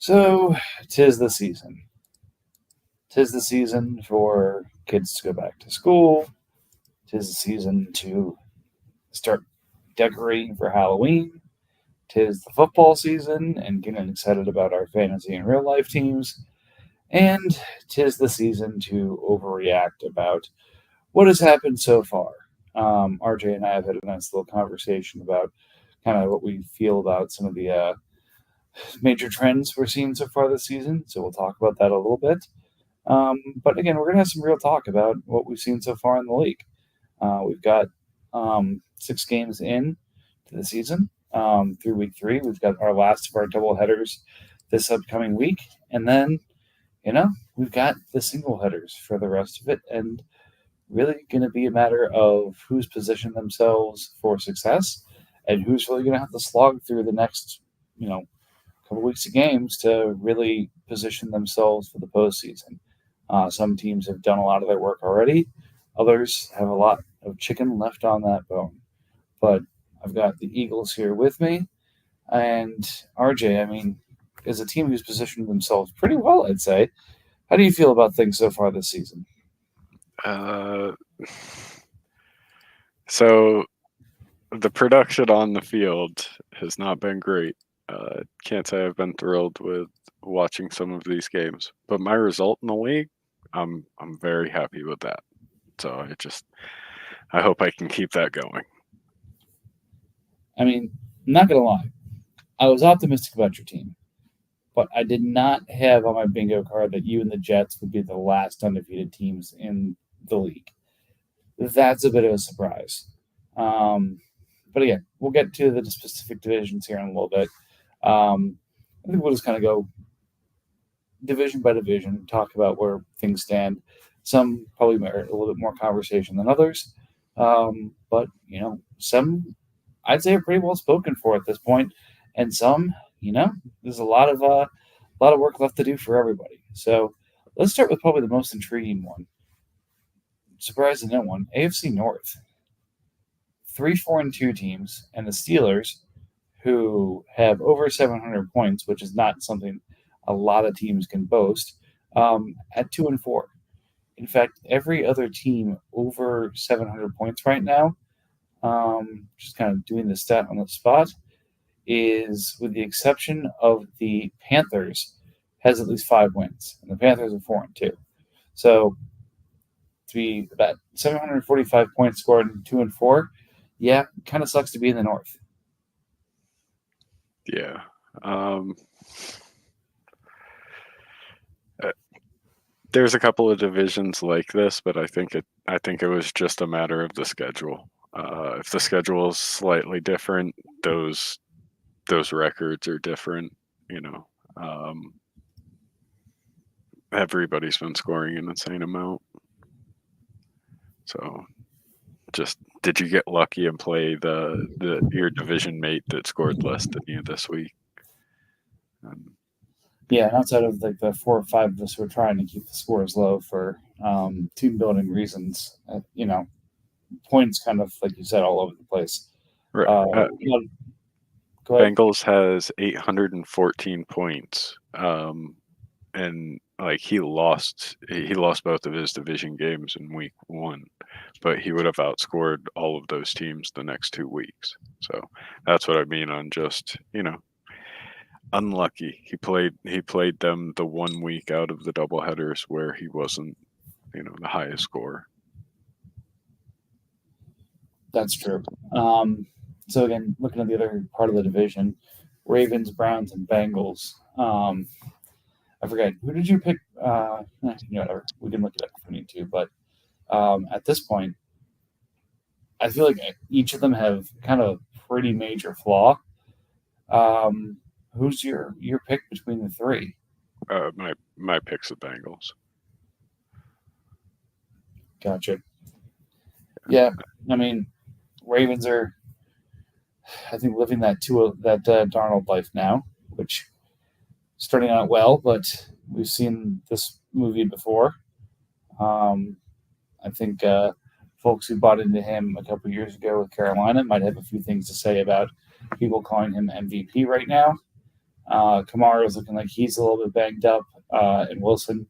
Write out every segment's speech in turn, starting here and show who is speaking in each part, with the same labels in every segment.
Speaker 1: So, tis the season. Tis the season for kids to go back to school. Tis the season to start decorating for Halloween. Tis the football season and getting excited about our fantasy and real life teams. And tis the season to overreact about what has happened so far. RJ and I have had a nice little conversation about kind of what we feel about some of the major trends we're seeing so far this season. So we'll talk about that a little bit. But again, we're going to have some real talk about what we've seen so far in the league. We've got 6 games in to the season through week 3. We've got our last of our double headers this upcoming week. And then, we've got the single headers for the rest of it. And really going to be a matter of who's positioned themselves for success and who's really going to have to slog through the next, couple weeks of games to really position themselves for the postseason. Some teams have done a lot of their work already. Others have a lot of chicken left on that bone. But I've got the Eagles here with me. And RJ, is a team who's positioned themselves pretty well, I'd say. How do you feel about things so far this season?
Speaker 2: Uh, so the production on the field has not been great. Can't say I've been thrilled with watching some of these games, but my result in the league, I'm very happy with that. So I hope I can keep that going.
Speaker 1: I'm not going to lie. I was optimistic about your team, but I did not have on my bingo card that you and the Jets would be the last undefeated teams in the league. That's a bit of a surprise. But again, we'll get to the specific divisions here in a little bit. I think we'll just kind of go division by division, talk about where things stand. Some probably merit a little bit more conversation than others. But, some I'd say are pretty well spoken for at this point. And some, there's a lot of work left to do for everybody. So let's start with probably the most intriguing one. Surprising no one, AFC North. 3-4-2 teams, and the Steelers, who have over 700 points, which is not something a lot of teams can boast, at 2-4. In fact, every other team over 700 points right now, just kind of doing the stat on the spot, is, with the exception of the Panthers, has at least 5 wins, and the Panthers are 4-2. So to be about 745 points scored in 2-4, yeah, kind of sucks to be in the North.
Speaker 2: Yeah. There's a couple of divisions like this, but I think it was just a matter of the schedule. If the schedule is slightly different, those records are different. Everybody's been scoring an insane amount. So, just did you get lucky and play your division mate that scored less than you this week?
Speaker 1: Yeah, and outside of like the 4 or 5 of us who are trying to keep the scores low for team building reasons, points kind of, like you said, all over the place.
Speaker 2: Right.
Speaker 1: Go ahead.
Speaker 2: Bengals has 814 points, and like he lost both of his division games in week 1, but he would have outscored all of those teams the next 2 weeks. So that's what I mean on just unlucky. He played them the 1 week out of the doubleheaders where he wasn't the highest scorer.
Speaker 1: That's true. So again, looking at the other part of the division, Ravens, Browns, and Bengals. I forget, who did you pick? Whatever. We can look it up if we need to. But at this point, I feel like each of them have kind of a pretty major flaw. Who's your pick between the 3?
Speaker 2: My pick's the Bengals.
Speaker 1: Gotcha. Yeah, Ravens are, I think, living that Darnold life now, which starting out well, but we've seen this movie before. I think folks who bought into him a couple years ago with Carolina might have a few things to say about people calling him MVP right now. Kamara is looking like he's a little bit banged up, and Wilson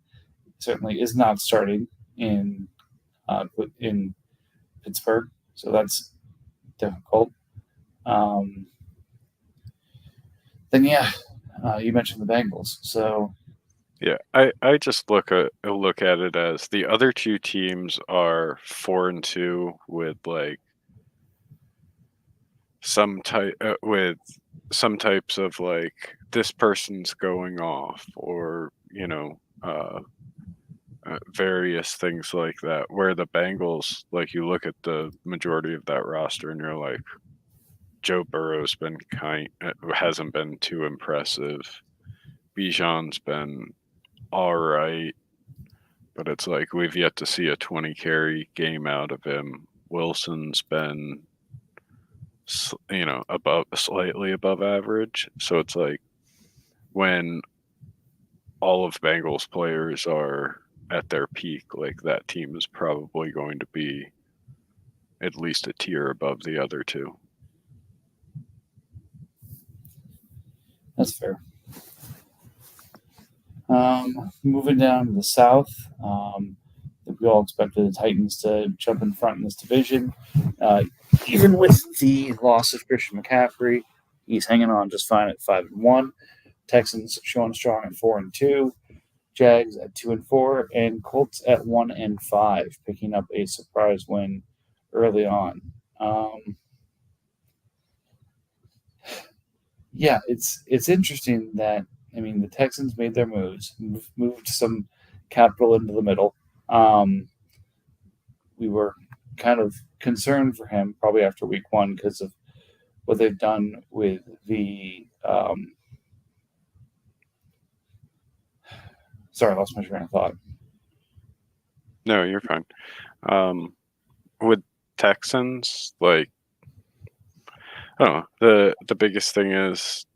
Speaker 1: certainly is not starting in in Pittsburgh, so that's difficult. Um, then yeah, you mentioned the Bengals, so
Speaker 2: Yeah, I just look at it as the other two teams are 4-2 with like with some types of like this person's going off, or various things like that. Where the Bengals, like, you look at the majority of that roster and you're like, Joe Burrow's been hasn't been too impressive. Bijan's been all right, but it's like we've yet to see a 20 carry game out of him. Wilson's been, slightly above average. So it's like when all of Bengals players are at their peak, like, that team is probably going to be at least a tier above the other two.
Speaker 1: that's fair. Moving down to the South, we all expected the Titans to jump in front in this division. Even with the loss of Christian McCaffrey, he's hanging on just fine at 5-1. Texans showing strong at 4-2. Jags at 2-4, and Colts at 1-5, picking up a surprise win early on. Yeah, it's interesting that the Texans made their moves, moved some capital into the middle. We were kind of concerned for him probably after week one because of what they've done with the. Sorry, I lost my train of thought.
Speaker 2: No, you're fine. With Texans, like, the biggest thing is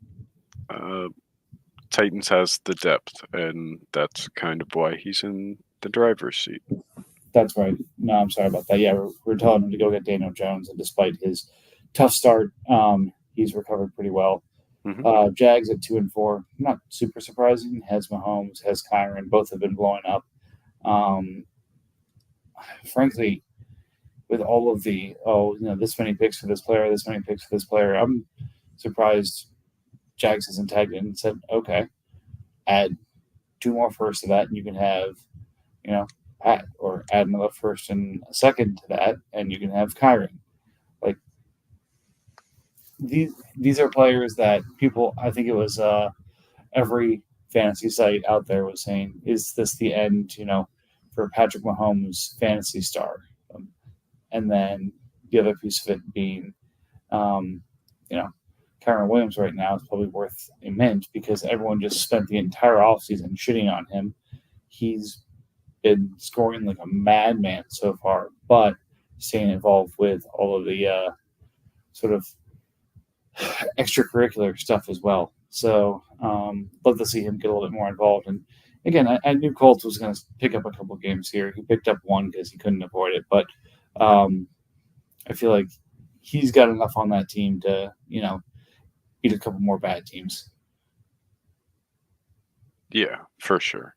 Speaker 2: Titans has the depth, and that's kind of why he's in the driver's seat.
Speaker 1: That's right. No, I'm sorry about that. Yeah, we're telling him to go get Daniel Jones, and despite his tough start, he's recovered pretty well.
Speaker 2: Mm-hmm.
Speaker 1: Jags at 2-4, not super surprising. Has Mahomes, has Kyron, both have been blowing up. Frankly, with all of the this many picks for this player, this many picks for this player, I'm surprised Jags hasn't tagged in and said, okay, add 2 more firsts to that, and you can have, Pat, or add another first and a second to that, and you can have Kyron. Like, these are players that people, I think it was every fantasy site out there was saying, is this the end, for Patrick Mahomes' fantasy star? And then the other piece of it being, Kyron Williams right now is probably worth a mint because everyone just spent the entire offseason shitting on him. He's been scoring like a madman so far, but staying involved with all of the sort of extracurricular stuff as well. So love to see him get a little bit more involved. And again, I knew Colts was going to pick up a couple games here. He picked up one because he couldn't avoid it, but I feel like he's got enough on that team to beat a couple more bad teams.
Speaker 2: Yeah, for sure.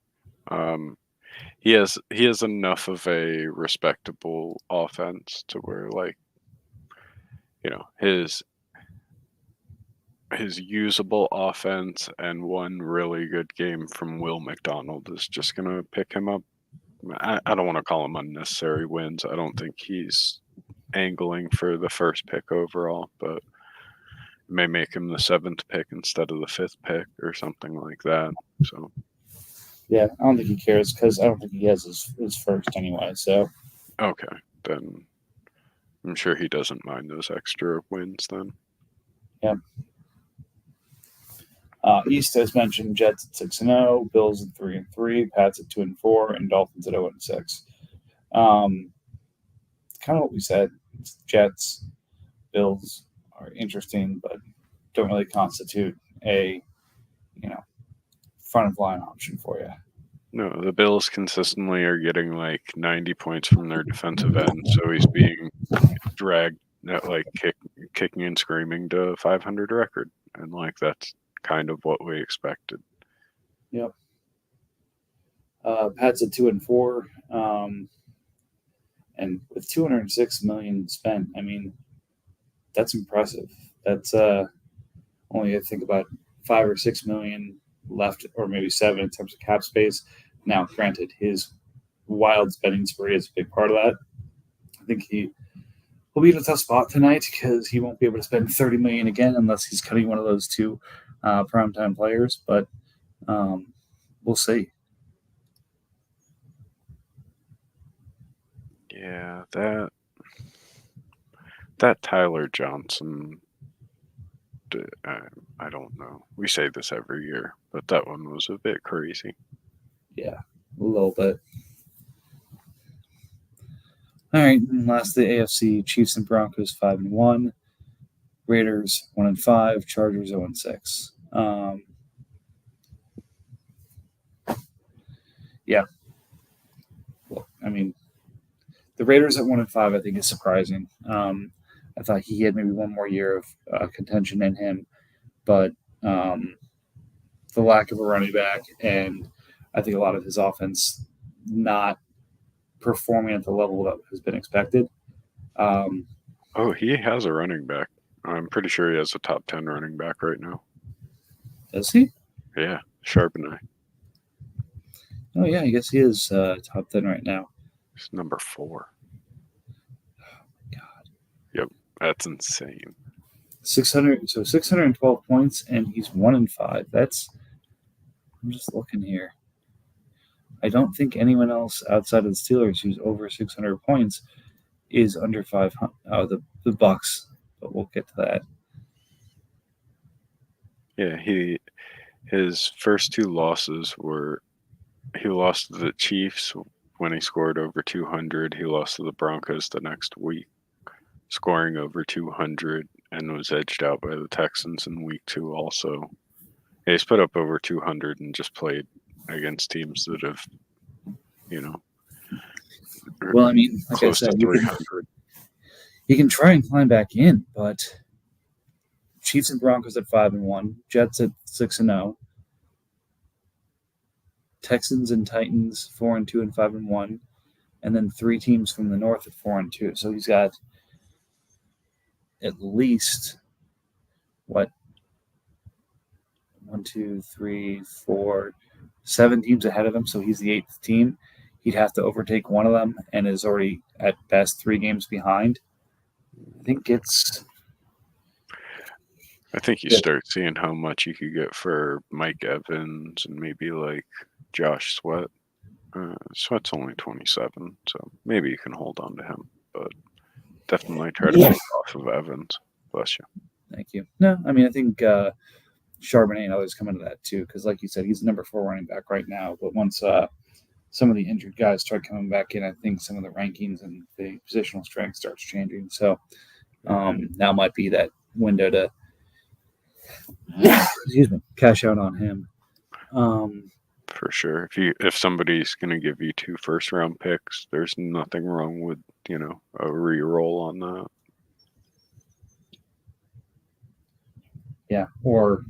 Speaker 2: He has enough of a respectable offense to where, like, his usable offense and one really good game from Will McDonald is just going to pick him up. I don't want to call him unnecessary wins. I don't think he's angling for the first pick overall, but it may make him the 7th pick instead of the 5th pick or something like that. So
Speaker 1: yeah, I don't think he cares because I don't think he has his first anyway. So
Speaker 2: okay, then I'm sure he doesn't mind those extra wins then.
Speaker 1: Yeah. East, as mentioned, Jets at 6-0, Bills at 3-3, Pats at 2-4, and Dolphins at 0-6. Kind of what we said. Jets, Bills are interesting, but don't really constitute a front of line option for you.
Speaker 2: No, the Bills consistently are getting like 90 points from their defensive end, so he's being dragged, like, kicking and screaming to 500 record, and like that's kind of what we expected.
Speaker 1: Yep. Pats at 2-4, and with 206 million spent, I mean, that's impressive. That's only I think about 5 or 6 million left, or maybe 7 in terms of cap space. Now, granted, his wild spending spree is a big part of that. I think he'll be in a tough spot tonight because he won't be able to spend 30 million again unless he's cutting one of those two primetime players. But we'll see.
Speaker 2: Yeah, that Tyler Johnson, I don't know. We say this every year, but that one was a bit crazy.
Speaker 1: Yeah, a little bit. All right, and lastly, AFC Chiefs and Broncos 5-1, Raiders 1-5, Chargers 0-6. Yeah. Well, I mean, the Raiders at 1-5, I think, is surprising. I thought he had maybe one more year of contention in him, but the lack of a running back, and I think a lot of his offense not performing at the level that has been expected.
Speaker 2: Oh, he has a running back. I'm pretty sure he has a top 10 running back right now.
Speaker 1: Does he?
Speaker 2: Yeah, Charbonnet.
Speaker 1: Oh, yeah, I guess he is top 10 right now.
Speaker 2: He's number 4.
Speaker 1: Oh, my God.
Speaker 2: Yep, that's insane.
Speaker 1: 612 points, and he's 1-5. I'm just looking here. I don't think anyone else outside of the Steelers who's over 600 points is under 500. Oh, the Bucks, but we'll get to that.
Speaker 2: Yeah, his first 2 losses were he lost to the Chiefs when he scored over 200. He lost to the Broncos the next week, scoring over 200, and was edged out by the Texans in week 2 also. Yeah, he's put up over 200 and just played against teams that have,
Speaker 1: Well, I mean, like
Speaker 2: close
Speaker 1: I said,
Speaker 2: to 300.
Speaker 1: You can try and climb back in, but Chiefs and Broncos at 5-1, Jets at 6-0, Texans and Titans 4-2 and 5-1, and then 3 teams from the north at 4-2. So he's got at least 7 teams ahead of him. So he's the 8th team. He'd have to overtake one of them, and is already at best 3 games behind. I think you
Speaker 2: start seeing how much you could get for Mike Evans and maybe like Josh Sweat. Sweat's only 27, so maybe you can hold on to him, but definitely try to make off of Evans. Bless you.
Speaker 1: Thank you. No, I mean, I think Charbonnet and others come into that too, because like you said, he's the number 4 running back right now, but once some of the injured guys start coming back in, I think some of the rankings and the positional strength starts changing. So now might be that window to cash out on him.
Speaker 2: For sure. If somebody's going to give you 2 first-round picks, there's nothing wrong with, a re-roll on that.
Speaker 1: Yeah, or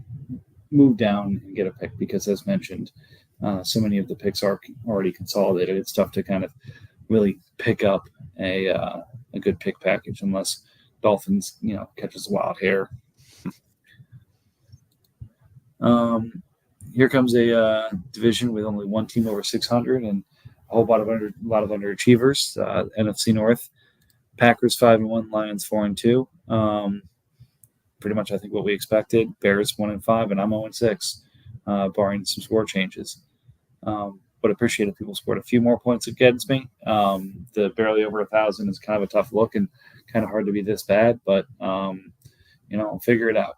Speaker 1: move down and get a pick because, as mentioned, so many of the picks are already consolidated. It's tough to kind of really pick up a good pick package unless Dolphins, catches a wild hair. Here comes a division with only 1 team over 600 and a whole lot of underachievers. NFC North, Packers 5-1, Lions 4-2. Pretty much, I think, what we expected. Bears 1-5, and I'm 0-6, barring some score changes. But appreciate if people scored a few more points against me. The barely over 1,000 is kind of a tough look and kind of hard to be this bad, but I'll figure it out.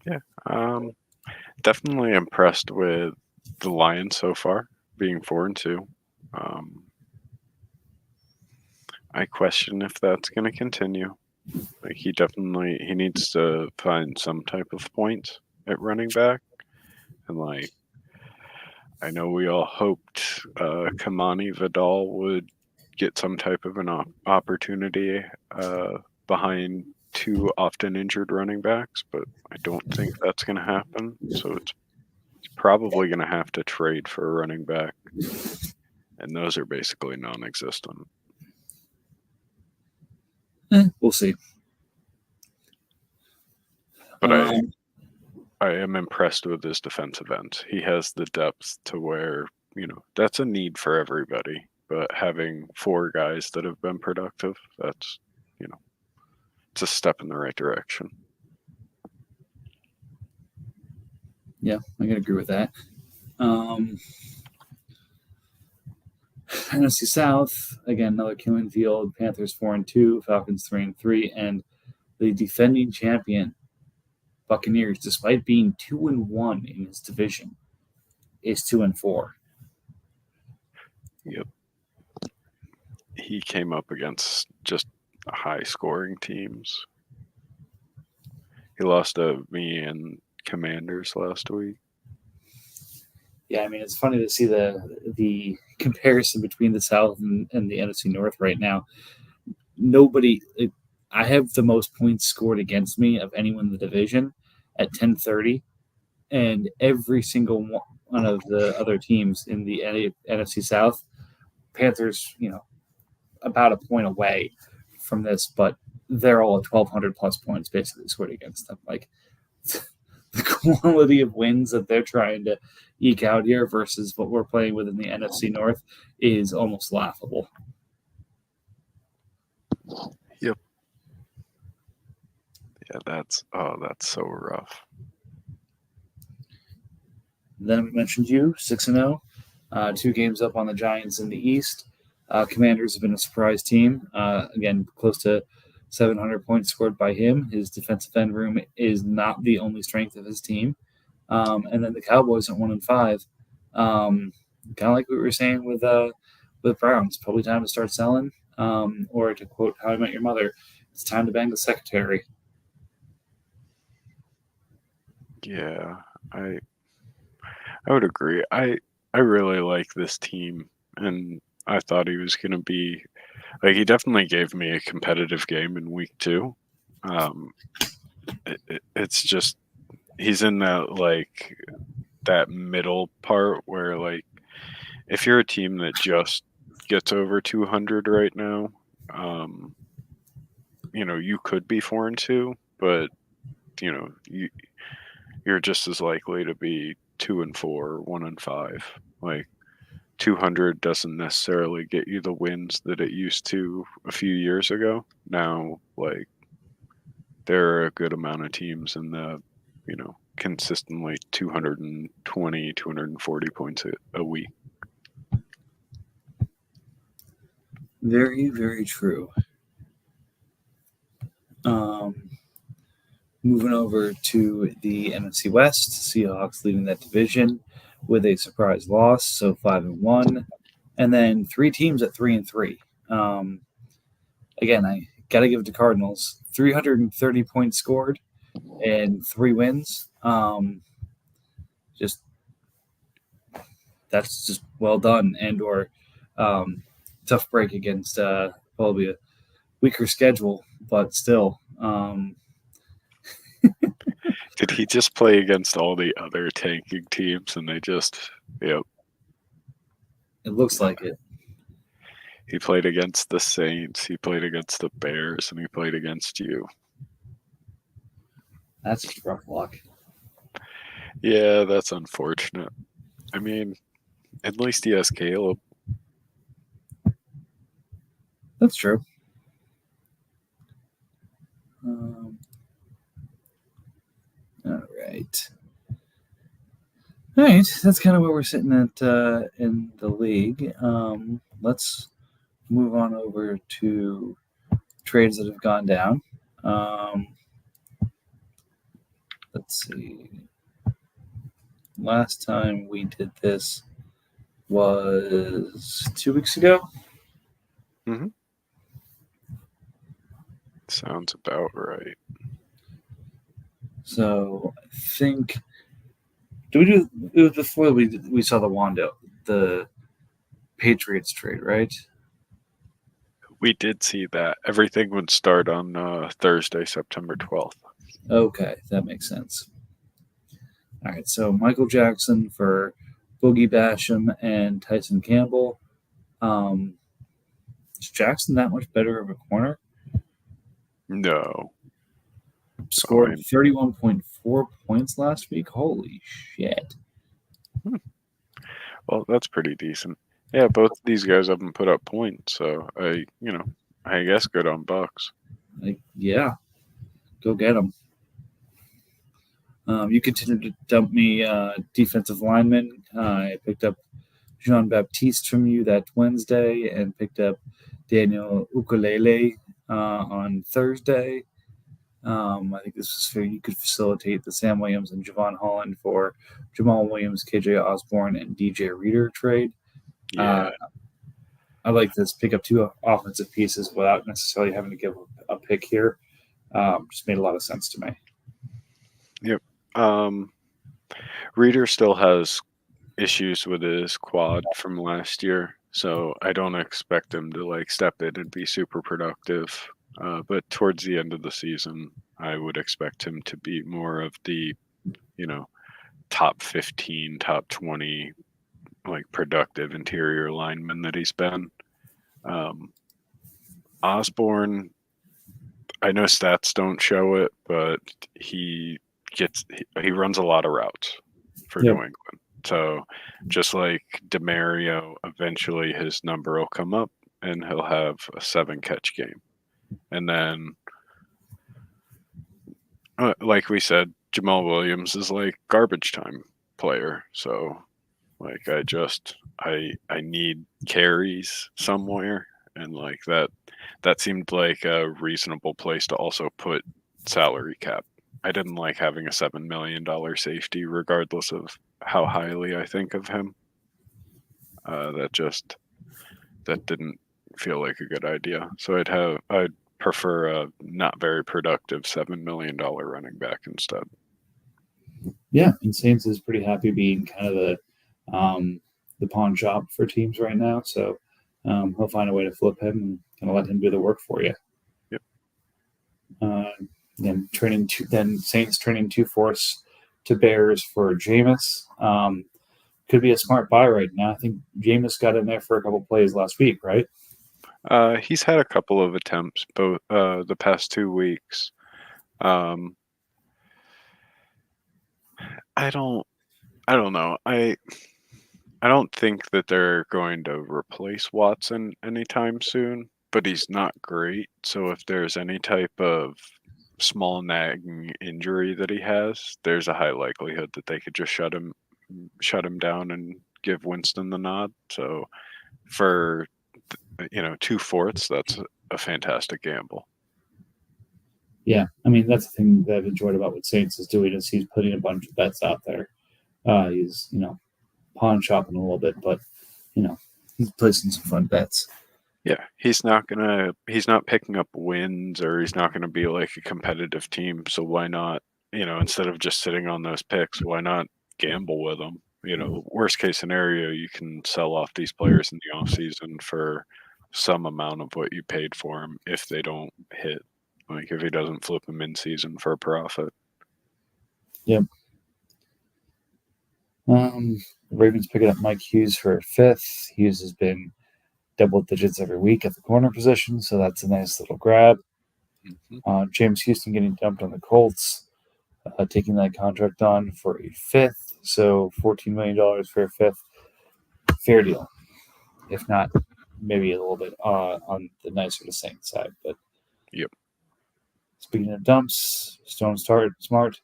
Speaker 2: Yeah, definitely impressed with the Lions so far, being 4-2. I question if that's going to continue. Like he needs to find some type of points at running back, and I know we all hoped Kamani Vidal would get some type of an opportunity behind two often injured running backs, but I don't think that's going to happen. So it's probably going to have to trade for a running back, and those are basically non-existent.
Speaker 1: We'll see.
Speaker 2: But I am impressed with his defensive end. He has the depth to where, that's a need for everybody. But having 4 guys that have been productive, that's, it's a step in the right direction.
Speaker 1: Yeah, I can agree with that. NFC South, again, another killing field. Panthers 4-2, Falcons 3-3, and the defending champion Buccaneers, despite being 2-1 in his division, is 2-4.
Speaker 2: Yep. He came up against just high-scoring teams. He lost to me and Commanders last week.
Speaker 1: Yeah, I mean, it's funny to see the comparison between the South and the NFC North right now. I have the most points scored against me of anyone in the division at 1030, and every single one of the other teams in the NFC South, Panthers, about a point away from this, but they're all at 1,200 plus points basically scored against them. Like, the quality of wins that they're trying to eke out here versus what we're playing with in the NFC North is almost laughable.
Speaker 2: Yep. Yeah, that's so rough.
Speaker 1: Then we mentioned you, 6-0, 2 games up on the Giants in the East. Commanders have been a surprise team. Again, close to 700 points scored by him. His defensive end room is not the only strength of his team. And then the Cowboys at 1-5. Kind of like we were saying with Browns, probably time to start selling. Or to quote How I Met Your Mother, it's time to bang the secretary.
Speaker 2: Yeah, I would agree. I really like this team, and I thought he was going to be he definitely gave me a competitive game in week 2. It's just he's in that middle part where if you're a team that just gets over 200 right now, you could be 4-2, but you're just as likely to be 2-4, 1-5. 200 doesn't necessarily get you the wins that it used to a few years ago. Now, there are a good amount of teams in the, consistently 220, 240 points a week.
Speaker 1: Very, very true. Moving over to the NFC West, Seahawks leading that division with a surprise loss, so 5-1, and then 3 teams at 3-3. Again, I got to give it to Cardinals. 330 points scored and 3 wins. That's just well done, and/or tough break against probably a weaker schedule, but still.
Speaker 2: Did he just play against all the other tanking teams and they just,
Speaker 1: It looks like it.
Speaker 2: He played against the Saints, he played against the Bears, and he played against you.
Speaker 1: That's just rough luck.
Speaker 2: Yeah, that's unfortunate. I mean, at least he has Caleb.
Speaker 1: That's true. All right. That's kind of where we're sitting at in the league. Let's move on over to trades that have gone down. Let's see. Last time we did this was 2 weeks ago.
Speaker 2: Mm-hmm. Sounds about right.
Speaker 1: So I think it was before we saw the Patriots trade, right?
Speaker 2: We did see that. Everything would start on Thursday, September 12th.
Speaker 1: Okay, that makes sense. All right, so Michael Jackson for Boogie Basham and Tyson Campbell. Is Jackson that much better of a corner?
Speaker 2: No.
Speaker 1: Scored
Speaker 2: mean-
Speaker 1: 31.4 points last week. Holy shit.
Speaker 2: Well, that's pretty decent. Yeah, both these guys haven't put up points, so I guess good on Bucks.
Speaker 1: Yeah, go get them. You continue to dump me defensive linemen. I picked up Jean Baptiste from you that Wednesday and picked up Daniel Ukulele on Thursday. I think this was for you could facilitate the Sam Williams and Javon Holland for Jamal Williams, KJ Osborne, and DJ Reader trade.
Speaker 2: Yeah.
Speaker 1: I like this pick up two offensive pieces without necessarily having to give a pick here. Just made a lot of sense to me.
Speaker 2: Yep. Reader still has issues with his quad from last year, so I don't expect him to step in and be super productive. But towards the end of the season, I would expect him to be more of the, top 15, top 20, productive interior lineman that he's been. Osborne, I know stats don't show it, but he runs a lot of routes for New England. So just like DeMario, eventually his number will come up and he'll have a 7-catch game. And then, like we said, Jamal Williams is garbage time player. So I need carries somewhere. And that seemed like a reasonable place to also put salary cap. I didn't like having a $7 million safety, regardless of how highly I think of him. That didn't feel like a good idea. So I'd prefer a not very productive $7 million running back instead.
Speaker 1: Yeah, and Saints is pretty happy being kind of the pawn shop for teams right now. So he'll find a way to flip him and kind of let him do the work for you.
Speaker 2: Yep.
Speaker 1: Then Saints turning 2-4 to Bears for Jameis. Could be a smart buy right now. I think Jameis got in there for a couple plays last week, right?
Speaker 2: He's had a couple of attempts both the past 2 weeks. I don't know. I don't think that they're going to replace Watson anytime soon, but he's not great. So if there's any type of small nagging injury that he has, there's a high likelihood that they could just shut him down and give Winston the nod. So for 2/4, that's a fantastic gamble.
Speaker 1: Yeah, I mean that's the thing that I've enjoyed about what Saints is doing is he's putting a bunch of bets out there. He's pawn shopping a little bit, but he's placing some fun bets.
Speaker 2: Yeah, he's not picking up wins, or he's not gonna be like a competitive team. So why not, instead of just sitting on those picks, why not gamble with them? Worst case scenario, you can sell off these players in the off season for some amount of what you paid for him if they don't hit. If he doesn't flip them in season for a profit.
Speaker 1: Yep. The Ravens picking up Mike Hughes for a 5th. Hughes has been double digits every week at the corner position, so that's a nice little grab.
Speaker 2: Mm-hmm.
Speaker 1: James Houston getting dumped on the Colts, taking that contract on for a 5th, so $14 million for a 5th. Fair deal. If not, maybe a little bit on the nicer to Saints side. But
Speaker 2: yep.
Speaker 1: Speaking of dumps, Stone Smart,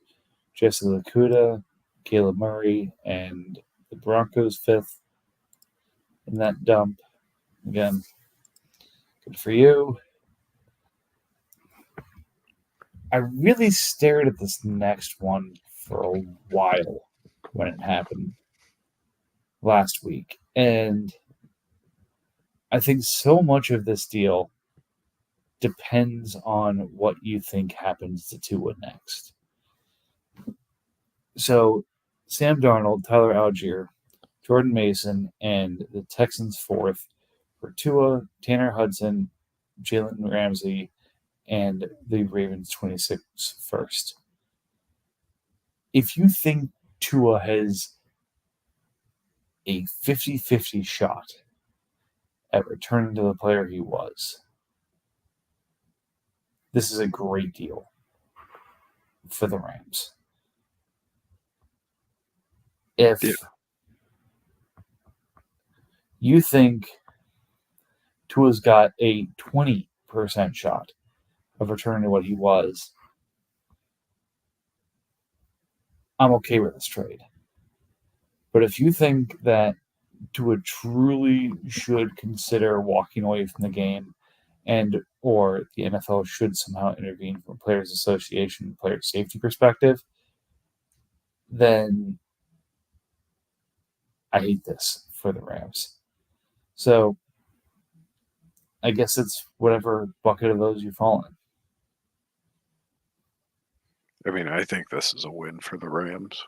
Speaker 1: Jesse Lakuta, Caleb Murray, and the Broncos 5th in that dump. Again, good for you. I really stared at this next one for a while when it happened last week. And I think so much of this deal depends on what you think happens to Tua next. So, Sam Darnold, Tyler Algier, Jordan Mason, and the Texans 4th for Tua, Tanner Hudson, Jalen Ramsey and the Ravens 26 first. If you think Tua has a 50-50 shot at returning to the player he was, this is a great deal for the Rams. If you think Tua's got a 20% shot of returning to what he was, I'm okay with this trade. But if you think that Tua truly should consider walking away from the game, and or the NFL should somehow intervene from a players' association, player safety perspective, then I hate this for the Rams. So I guess it's whatever bucket of those you fall in.
Speaker 2: I mean, I think this is a win for the Rams.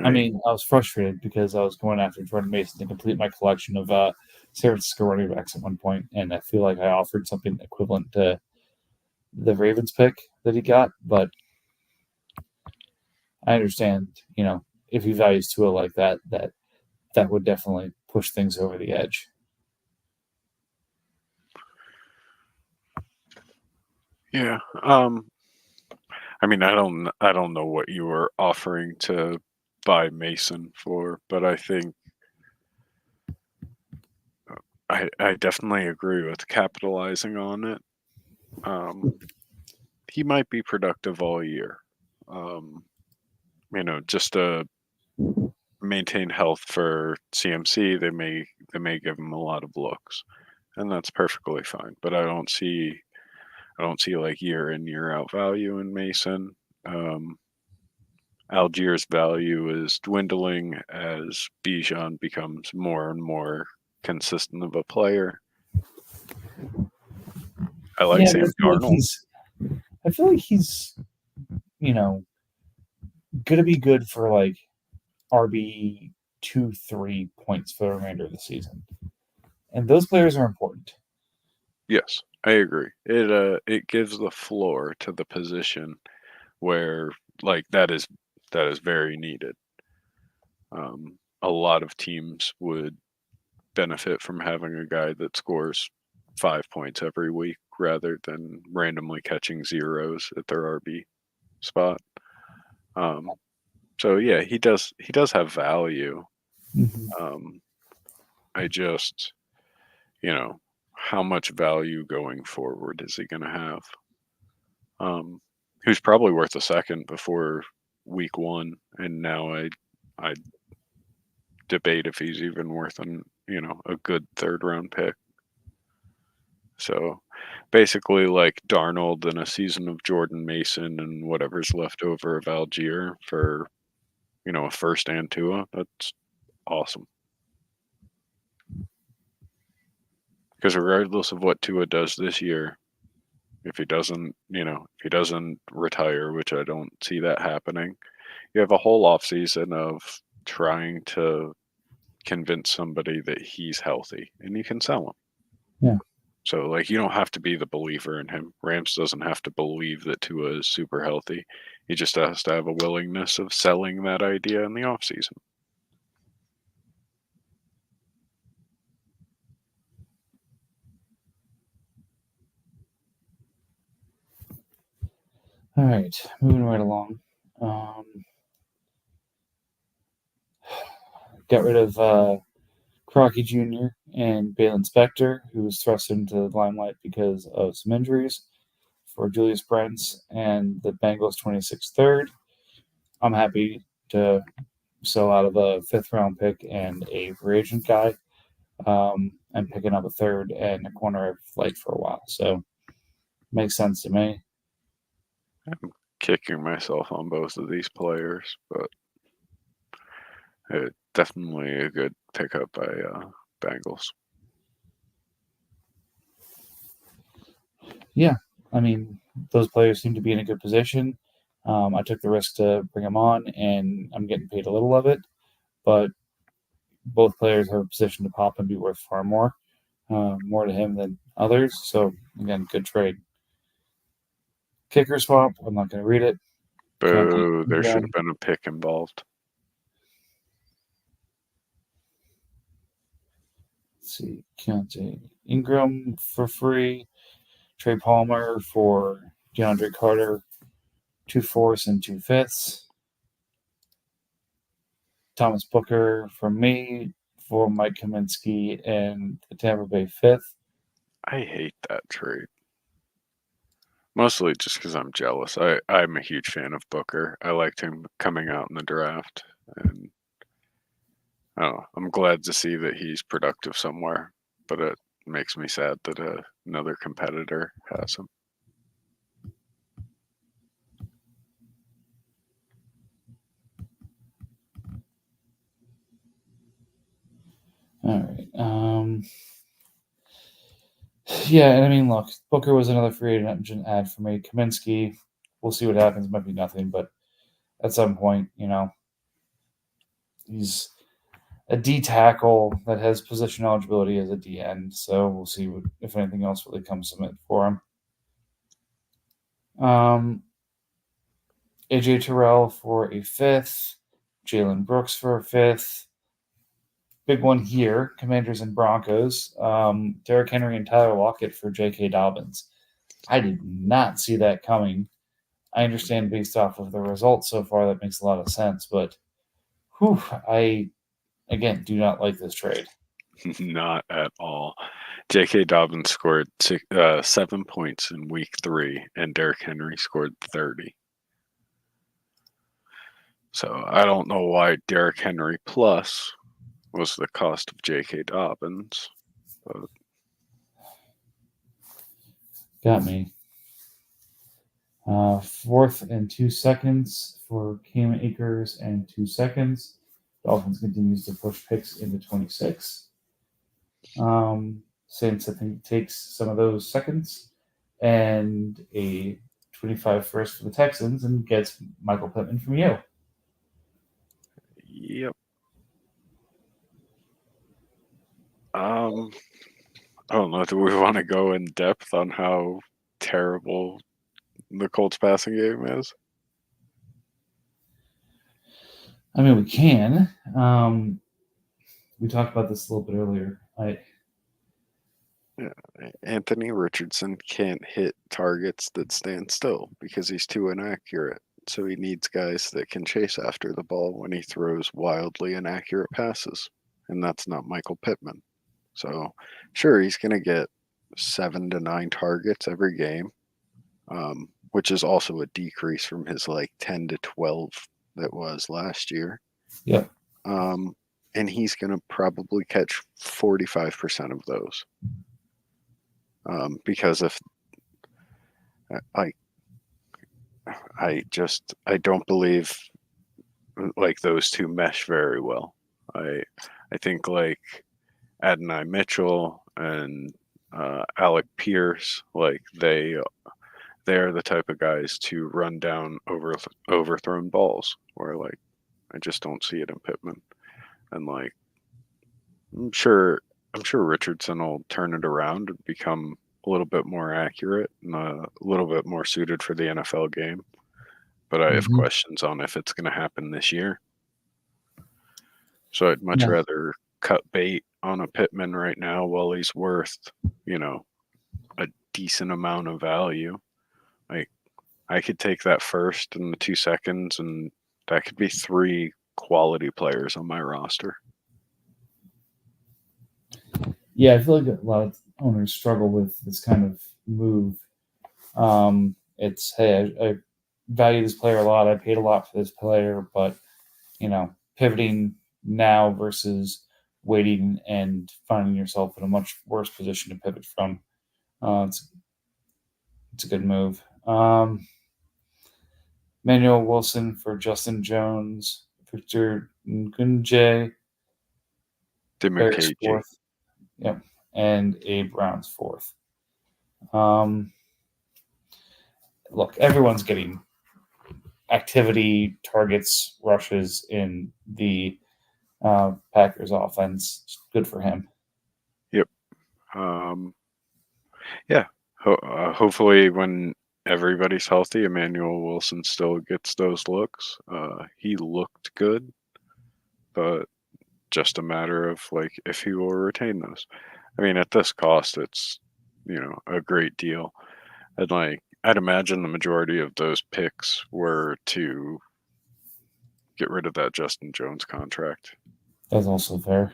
Speaker 1: I mean, I was frustrated because I was going after Jordan Mason to complete my collection of San Francisco running backs at one point, and I feel like I offered something equivalent to the Ravens pick that he got, but I understand, if he values Tua like that would definitely push things over the edge.
Speaker 2: Yeah. I mean, I don't know what you were offering to buy Mason for, but I think I definitely agree with capitalizing on it. He might be productive all year. Just to maintain health for CMC, they may give him a lot of looks, and that's perfectly fine. But I don't see like year in year out value in Mason. Algiers' value is dwindling as Bijan becomes more and more consistent of a player. I like Sam Darnold.
Speaker 1: I feel like he's, going to be good for like RB 2-3 points for the remainder of the season, and those players are important.
Speaker 2: Yes, I agree. It gives the floor to the position where like that is very needed. A lot of teams would benefit from having a guy that scores 5 points every week rather than randomly catching zeros at their RB spot. So yeah, he does have value.
Speaker 1: Mm-hmm.
Speaker 2: I just, how much value going forward is he going to have? Who's probably worth a second before week 1, and now I debate if he's even worth a good 3rd round pick. So basically like Darnold and a season of Jordan Mason and whatever's left over of Algier for, a first and Tua. That's awesome. Because regardless of what Tua does this year, if he doesn't retire, which I don't see that happening, you have a whole offseason of trying to convince somebody that he's healthy and you can sell him.
Speaker 1: Yeah.
Speaker 2: So like you don't have to be the believer in him. Rams doesn't have to believe that Tua is super healthy. He just has to have a willingness of selling that idea in the offseason.
Speaker 1: All right, moving right along. Got rid of Crocky Jr. and Balin Spector, who was thrust into the limelight because of some injuries, for Julius Brents and the Bengals 26th third. I'm happy to sell out of a 5th round pick and a free agent guy. And picking up a 3rd and a corner I've liked for a while. So makes sense to me.
Speaker 2: I'm kicking myself on both of these players, but definitely a good pickup by Bengals.
Speaker 1: Yeah, I mean, those players seem to be in a good position. I took the risk to bring them on, and I'm getting paid a little of it. But both players have a position to pop and be worth far more to him than others. So again, good trade. Kicker swap. I'm not going to read it.
Speaker 2: Boo, there should have been a pick involved.
Speaker 1: Let's see, Keontae Ingram for free. Trey Palmer for DeAndre Carter. 2 fourths and 2 fifths. Thomas Booker from me for Mike Kaminsky and the Tampa Bay fifth.
Speaker 2: I hate that trade. Mostly just because I'm jealous. I'm a huge fan of Booker. I liked him coming out in the draft, and I'm glad to see that he's productive somewhere. But it makes me sad that another competitor has him.
Speaker 1: All right. Yeah, and I mean, look, Booker was another free agent ad for me. Kaminsky, we'll see what happens. Might be nothing, but at some point, he's a D tackle that has position eligibility as a D end. So we'll see if anything else really comes from it for him. AJ Terrell for a fifth. Jalen Brooks for a fifth. Big one here, Commanders and Broncos. Derrick Henry and Tyler Lockett for J.K. Dobbins. I did not see that coming. I understand based off of the results so far, that makes a lot of sense. But I, again, do not like this trade.
Speaker 2: Not at all. J.K. Dobbins scored 7 points in week 3, and Derrick Henry scored 30. So I don't know why Derrick Henry plus was the cost of J.K. Dobbins. But...
Speaker 1: Got me. 4th and 2 seconds for Cam Akers and 2 seconds. Dolphins continues to push picks into 26. Saints, I think, takes some of those seconds and a 25 first for the Texans and gets Michael Pittman from you.
Speaker 2: Yep. I don't know. Do we want to go in depth on how terrible the Colts passing game is?
Speaker 1: I mean, we can. We talked about this a little bit earlier.
Speaker 2: Anthony Richardson can't hit targets that stand still because he's too inaccurate. So he needs guys that can chase after the ball when he throws wildly inaccurate passes. And that's not Michael Pittman. So, sure, he's going to get 7 to 9 targets every game, which is also a decrease from his 10 to 12 that was last year.
Speaker 1: Yep.
Speaker 2: And he's going to probably catch 45% of those. Because if I don't believe those two mesh very well. I think Adonai Mitchell and Alec Pierce, they are the type of guys to run down overthrown balls, where I just don't see it in Pittman. And I'm sure Richardson will turn it around and become a little bit more accurate and a little bit more suited for the NFL game. But I have questions on if it's going to happen this year. So I'd much rather cut bait on a Pittman right now while he's worth, a decent amount of value. I could take that first and the 2 seconds, and that could be 3 quality players on my roster.
Speaker 1: Yeah, I feel like a lot of owners struggle with this kind of move. It's, hey, I value this player a lot. I paid a lot for this player, but, pivoting now versus waiting and finding yourself in a much worse position to pivot from. It's a good move. Manuel Wilson for Justin Jones, Victor Ngunje,
Speaker 2: Demir
Speaker 1: fourth, yep, and Abe Brown's fourth. Look, everyone's getting activity, targets, rushes in the Packers offense. Good for him.
Speaker 2: Yep. Yeah. Hopefully, when everybody's healthy, Emmanuel Wilson still gets those looks. He looked good, but just a matter of like if he will retain those. I mean, at this cost, it's a great deal, and like I'd imagine the majority of those picks were to get rid of that Justin Jones contract.
Speaker 1: That's also fair.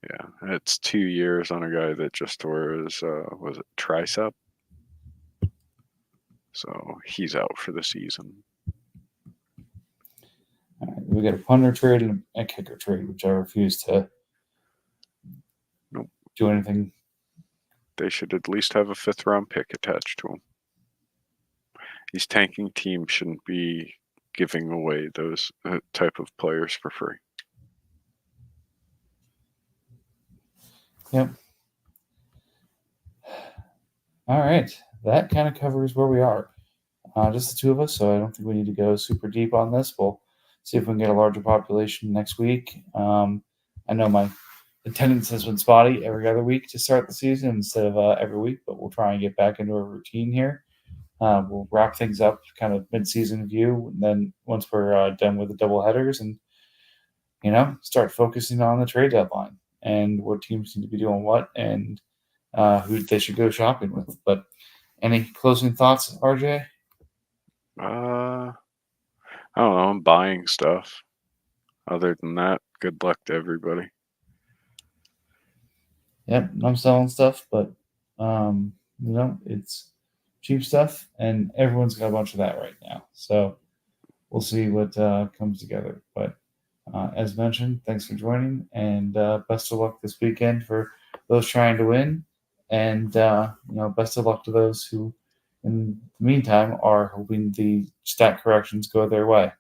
Speaker 2: Yeah, it's 2 years on a guy that just tore his was it tricep, so he's out for the season.
Speaker 1: All right, we got a punter trade and a kicker trade, which I refuse to do anything.
Speaker 2: They should at least have a 5th-round pick attached to him. These tanking teams shouldn't be giving away those type of players for free.
Speaker 1: Yep. All right. That kind of covers where we are. Just the two of us, so I don't think we need to go super deep on this. We'll see if we can get a larger population next week. I know my attendance has been spotty every other week to start the season instead of every week, but we'll try and get back into a routine here. We'll wrap things up kind of mid-season view, and then once we're done with the double headers and, start focusing on the trade deadline and what teams need to be doing what and who they should go shopping with. But any closing thoughts, RJ?
Speaker 2: I don't know. I'm buying stuff. Other than that, good luck to everybody.
Speaker 1: Yep, I'm selling stuff, but it's cheap stuff, and everyone's got a bunch of that right now. So we'll see what comes together. But as mentioned, thanks for joining, and best of luck this weekend for those trying to win, and best of luck to those who, in the meantime, are hoping the stat corrections go their way.